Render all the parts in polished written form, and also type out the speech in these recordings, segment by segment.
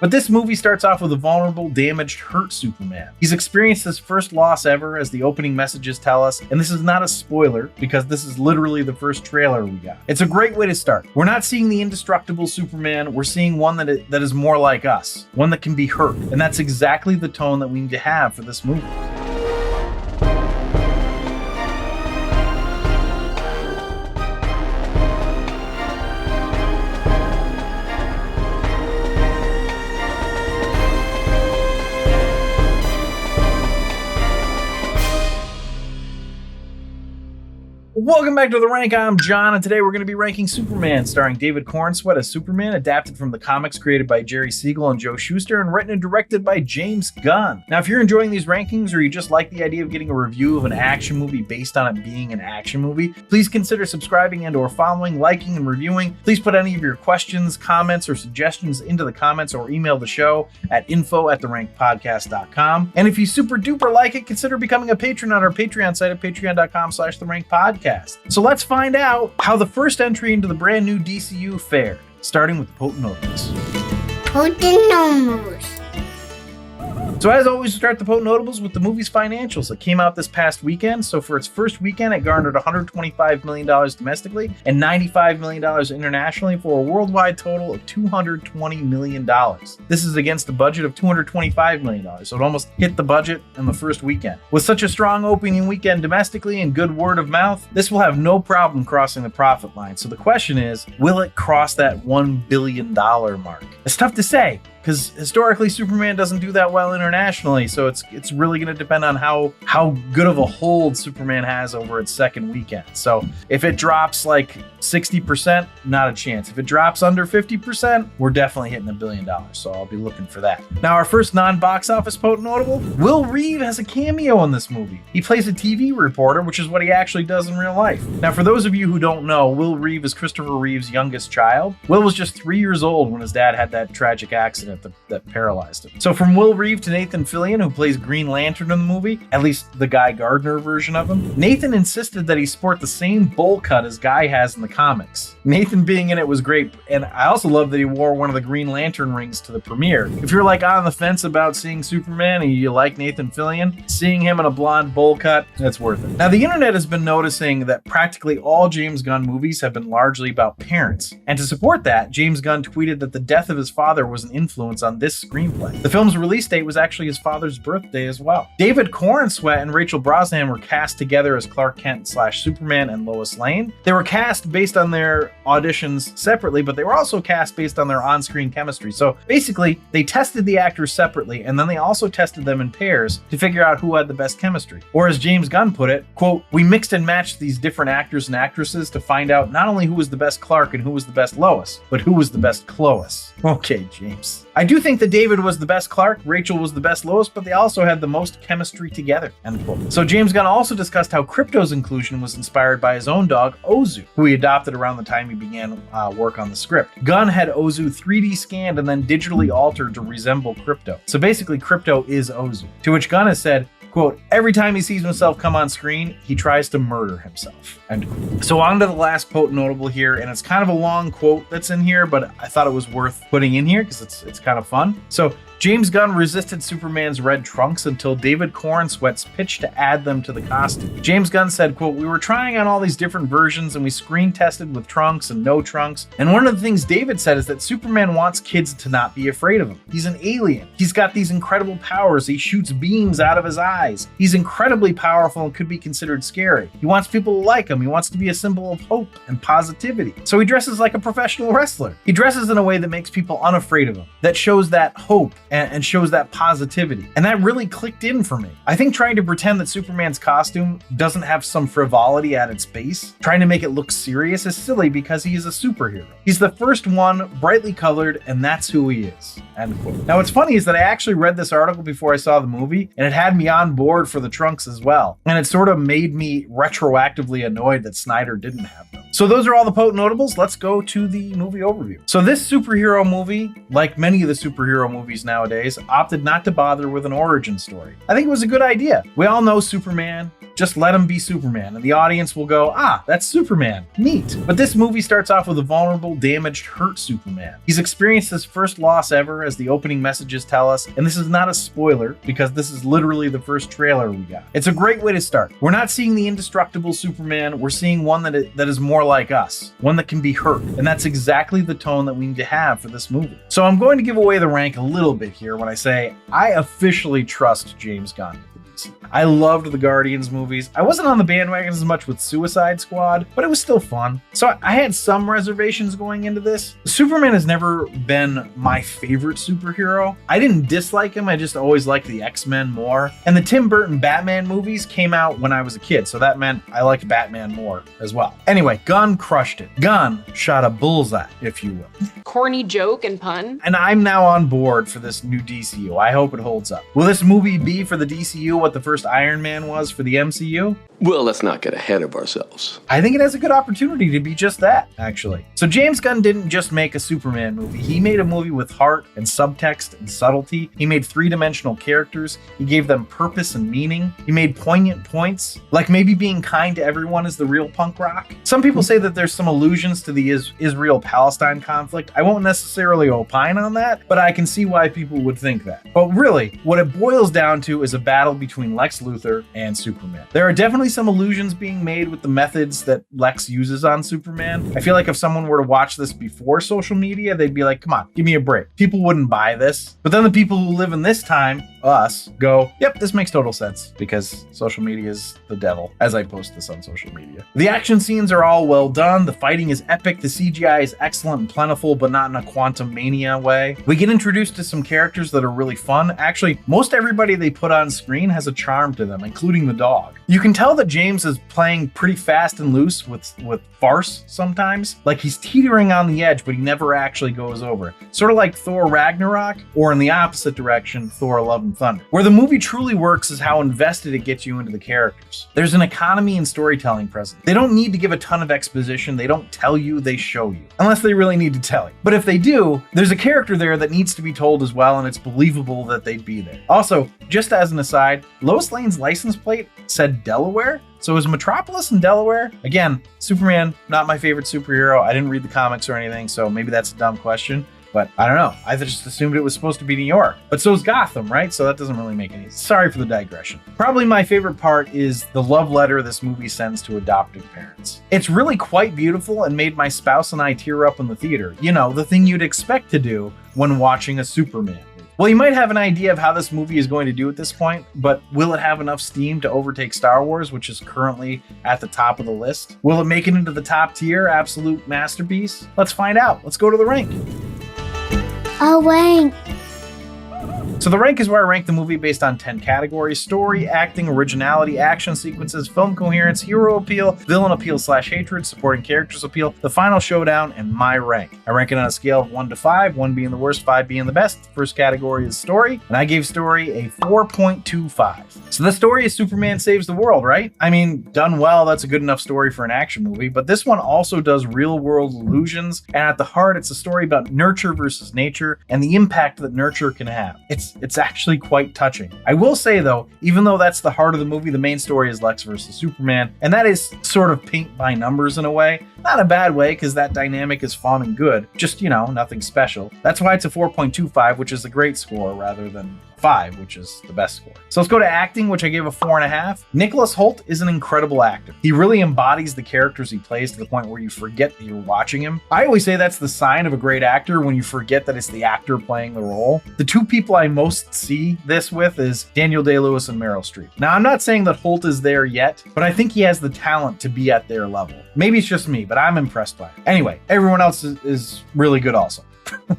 But this movie starts off with a vulnerable, damaged, hurt Superman. He's experienced his first loss ever, as the opening messages tell us, and this is not a spoiler because this is literally the first trailer we got. It's a great way to start. We're not seeing the indestructible Superman, we're seeing one that is more like us, one that can be hurt, and that's exactly the tone that we need to have for this movie. Welcome back to The Rank. I'm John, and today we're going to be ranking Superman, starring David Corenswet as Superman, adapted from the comics created by Jerry Siegel and Joe Shuster, and written and directed by James Gunn. Now, if you're enjoying these rankings, or you just like the idea of getting a review of an action movie based on it being an action movie, please consider subscribing and/or following, liking, and reviewing. Please put any of your questions, comments, or suggestions into the comments, or email the show at info@therankpodcast.com. And if you super duper like it, consider becoming a patron on our Patreon site at patreon.com/therankpodcast. So let's find out how the first entry into the brand new DCU fared, starting with the potent notables. Potent notables. So as always, we start the potent notables with the movie's financials. It came out this past weekend, so for its first weekend, it garnered $125 million domestically and $95 million internationally for a worldwide total of $220 million. This is against a budget of $225 million, so it almost hit the budget in the first weekend. With such a strong opening weekend domestically and good word of mouth, this will have no problem crossing the profit line. So the question is, will it cross that $1 billion mark? It's tough to say, because historically Superman doesn't do that well internationally, so it's really going to depend on how good of a hold Superman has over its second weekend. So if it drops like 60%, not a chance. If it drops under 50%, we're definitely hitting $1 billion, so I'll be looking for that. Now, our first non-box office potent notable, Will Reeve has a cameo in this movie. He plays a TV reporter, which is what he actually does in real life. Now, for those of you who don't know, Will Reeve is Christopher Reeve's youngest child. Will was just 3 years old when his dad had that tragic accident that paralyzed him. So from Will Reeve to Nathan Fillion, who plays Green Lantern in the movie, at least the Guy Gardner version of him, Nathan insisted that he sport the same bowl cut as Guy has in the comics. Nathan being in it was great, and I also love that he wore one of the Green Lantern rings to the premiere. If you're like on the fence about seeing Superman and you like Nathan Fillion, seeing him in a blonde bowl cut, that's worth it. Now, the internet has been noticing that practically all James Gunn movies have been largely about parents, and to support that, James Gunn tweeted that the death of his father was an influence on this screenplay. The film's release date was actually his father's birthday as well. David Corenswet and Rachel Brosnahan were cast together as Clark Kent / Superman and Lois Lane. They were cast based on their auditions separately, but they were also cast based on their on-screen chemistry. So basically, they tested the actors separately, and then they also tested them in pairs to figure out who had the best chemistry. Or as James Gunn put it, quote, "We mixed and matched these different actors and actresses to find out not only who was the best Clark and who was the best Lois, but who was the best Clois." Okay, James. I do think that David was the best Clark, Rachel was the best Lois, but they also had the most chemistry together, end quote. So James Gunn also discussed how Krypto's inclusion was inspired by his own dog, Ozu, who he adopted around the time he began work on the script. Gunn had Ozu 3D scanned and then digitally altered to resemble Krypto. So basically, Krypto is Ozu. To which Gunn has said, quote, "Every time he sees himself come on screen, he tries to murder himself," end quote. So on to the last potent notable here, and it's kind of a long quote that's in here, but I thought it was worth putting in here because it's kind of fun. So James Gunn resisted Superman's red trunks until David Corenswet's pitch to add them to the costume. James Gunn said, quote, "We were trying on all these different versions and we screen tested with trunks and no trunks. And one of the things David said is that Superman wants kids to not be afraid of him. He's an alien. He's got these incredible powers. He shoots beams out of his eyes. He's incredibly powerful and could be considered scary. He wants people to like him. He wants to be a symbol of hope and positivity. So he dresses like a professional wrestler. He dresses in a way that makes people unafraid of him, that shows that hope and shows that positivity." And that really clicked in for me. I think trying to pretend that Superman's costume doesn't have some frivolity at its base, trying to make it look serious, is silly because he is a superhero. He's the first one, brightly colored, and that's who he is, end quote. Now what's funny is that I actually read this article before I saw the movie, and it had me on on board for the trunks as well. And it sort of made me retroactively annoyed that Snyder didn't have them. So those are all the potent notables. Let's go to the movie overview. So this superhero movie, like many of the superhero movies nowadays, opted not to bother with an origin story. I think it was a good idea. We all know Superman. Just let him be Superman, and the audience will go, ah, that's Superman. Neat. But this movie starts off with a vulnerable, damaged, hurt Superman. He's experienced his first loss ever, as the opening messages tell us, and this is not a spoiler, because this is literally the first trailer we got. It's a great way to start. We're not seeing the indestructible Superman, we're seeing one that is more like us, one that can be hurt, and that's exactly the tone that we need to have for this movie. So I'm going to give away the rank a little bit here when I say I officially trust James Gunn. I loved the Guardians movies. I wasn't on the bandwagon as much with Suicide Squad, but it was still fun. So I had some reservations going into this. Superman has never been my favorite superhero. I didn't dislike him, I just always liked the X-Men more. And the Tim Burton Batman movies came out when I was a kid, so that meant I liked Batman more as well. Anyway, Gunn crushed it. Gunn shot a bullseye, if you will. Corny joke and pun. And I'm now on board for this new DCU. I hope it holds up. Will this movie be for the DCU what the first Iron Man was for the MCU? Well, let's not get ahead of ourselves. I think it has a good opportunity to be just that, actually. So James Gunn didn't just make a Superman movie. He made a movie with heart and subtext and subtlety. He made three-dimensional characters. He gave them purpose and meaning. He made poignant points, like maybe being kind to everyone is the real punk rock. Some people say that there's some allusions to the Israel-Palestine conflict. I won't necessarily opine on that, but I can see why people would think that. But really, what it boils down to is a battle between Lex Luthor and Superman. There are definitely some allusions being made with the methods that Lex uses on Superman. I feel like if someone were to watch this before social media, they'd be like, come on, give me a break. People wouldn't buy this. But then the people who live in this time, us, go, yep, this makes total sense, because social media is the devil, as I post this on social media. The action scenes are all well done. The fighting is epic. The CGI is excellent and plentiful, but not in a quantum mania way. We get introduced to some characters that are really fun. Actually, most everybody they put on screen has a charm to them, including the dog. You can tell that James is playing pretty fast and loose with farce sometimes. Like he's teetering on the edge, but he never actually goes over. Sort of like Thor Ragnarok, or in the opposite direction, Thor Love and Thunder. Where the movie truly works is how invested it gets you into the characters. There's an economy in storytelling present. They don't need to give a ton of exposition. They don't tell you, they show you. Unless they really need to tell you. But if they do, there's a character there that needs to be told as well, and it's believable that they'd be there. Also, just as an aside, Lois Lane's license plate said Delaware. So is Metropolis in Delaware? Again, Superman, not my favorite superhero. I didn't read the comics or anything, so maybe that's a dumb question. But I don't know. I just assumed it was supposed to be New York. But so is Gotham, right? So that doesn't really make any sense. Sorry for the digression. Probably my favorite part is the love letter this movie sends to adoptive parents. It's really quite beautiful and made my spouse and I tear up in the theater. You know, the thing you'd expect to do when watching a Superman. Well, you might have an idea of how this movie is going to do at this point, but will it have enough steam to overtake Star Wars, which is currently at the top of the list? Will it make it into the top tier, absolute masterpiece? Let's find out. Let's go to the rank. A rank. So the rank is where I rank the movie based on 10 categories: story, acting, originality, action sequences, film coherence, hero appeal, villain appeal / hatred, supporting characters appeal, the final showdown, and my rank. I rank it on a scale of 1 to 5, 1 being the worst, 5 being the best. The first category is story, and I gave story a 4.25. So the story is Superman saves the world, right? I mean, done well, that's a good enough story for an action movie, but this one also does real world illusions, and at the heart, it's a story about nurture versus nature and the impact that nurture can have. It's actually quite touching. I will say though, even though that's the heart of the movie, the main story is Lex versus Superman, and that is sort of paint by numbers in a way. Not a bad way, because that dynamic is fun and good, just, you know, nothing special. That's why it's a 4.25, which is a great score rather than 5, which is the best score. So let's go to acting, which I gave a 4.5. Nicholas Hoult is an incredible actor. He really embodies the characters he plays to the point where you forget that you're watching him. I always say that's the sign of a great actor, when you forget that it's the actor playing the role. The two people I most see this with is Daniel Day-Lewis and Meryl Streep. Now, I'm not saying that Hoult is there yet, but I think he has the talent to be at their level. Maybe it's just me, but I'm impressed by it. Anyway, everyone else is really good also.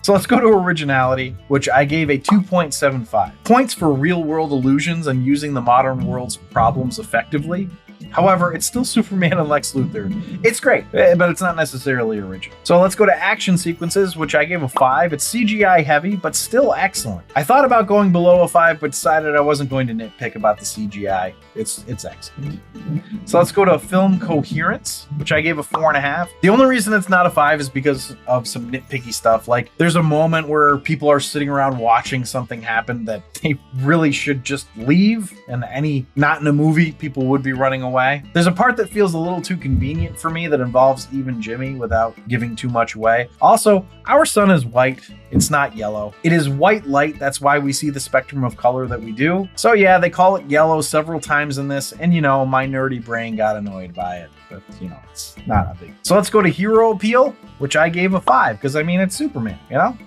So let's go to originality, which I gave a 2.75. Points for real world illusions and using the modern world's problems effectively. However, it's still Superman and Lex Luthor. It's great, but it's not necessarily original. So let's go to action sequences, which I gave a 5. It's CGI heavy, but still excellent. I thought about going below a 5, but decided I wasn't going to nitpick about the CGI. It's excellent. So let's go to film coherence, which I gave a 4.5. The only reason it's not a 5 is because of some nitpicky stuff. Like there's a moment where people are sitting around watching something happen that they really should just leave, and not in a movie, people would be running away. There's a part that feels a little too convenient for me that involves even Jimmy without giving too much away. Also, our sun is white. It's not yellow. It is white light. That's why we see the spectrum of color that we do. So yeah, they call it yellow several times in this, and my nerdy brain got annoyed by it. But it's not a big. So let's go to hero appeal, which I gave a 5 because it's Superman,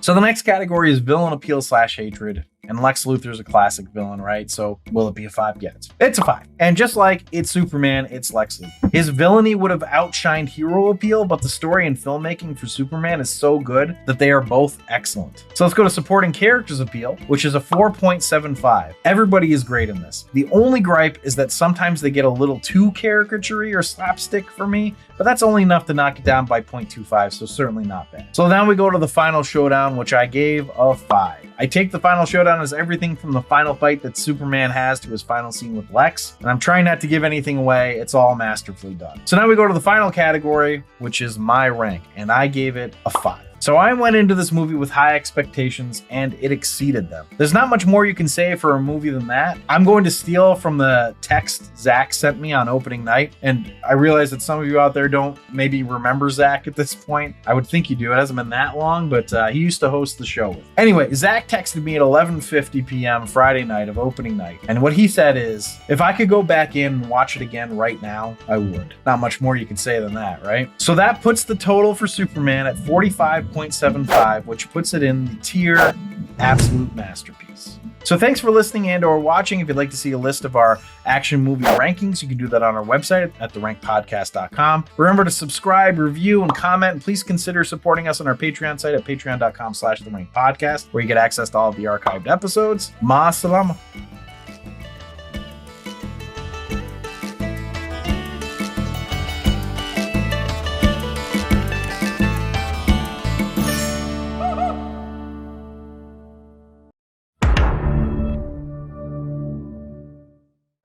So the next category is villain appeal / hatred. And Lex Luthor's a classic villain, right? So will it be a 5? Yeah, it's a 5. And just like it's Superman, it's Lex Luthor. His villainy would have outshined hero appeal, but the story and filmmaking for Superman is so good that they are both excellent. So let's go to supporting characters appeal, which is a 4.75. Everybody is great in this. The only gripe is that sometimes they get a little too caricature-y or slapstick for me, but that's only enough to knock it down by 0.25, so certainly not bad. So now we go to the final showdown, which I gave a 5. I take the final showdown as everything from the final fight that Superman has to his final scene with Lex, and I'm trying not to give anything away. It's all masterfully done. So now we go to the final category, which is my rank, and I gave it a 5. So I went into this movie with high expectations and it exceeded them. There's not much more you can say for a movie than that. I'm going to steal from the text Zach sent me on opening night, and I realize that some of you out there don't maybe remember Zach at this point. I would think you do. It hasn't been that long, but he used to host the show. Anyway, Zach texted me at 11:50 p.m. Friday night of opening night, and what he said is, if I could go back in and watch it again right now, I would. Not much more you can say than that, right? So that puts the total for Superman at 45.75, which puts it in the tier absolute masterpiece. So thanks for listening and or watching. If you'd like to see a list of our action movie rankings, you can do that on our website at therankpodcast.com. Remember to subscribe, review, and comment. And please consider supporting us on our Patreon site at patreon.com/therankpodcast, where you get access to all of the archived episodes. Ma salama.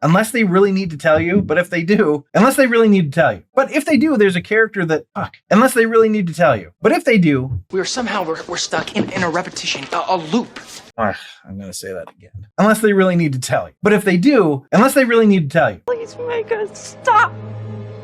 Unless they really need to tell you, but if they do, unless they really need to tell you. But if they do, there's a character that, unless they really need to tell you. But if they do. We're stuck in a repetition, a loop. I'm going to say that again. Unless they really need to tell you. But if they do, unless they really need to tell you. Please make us stop.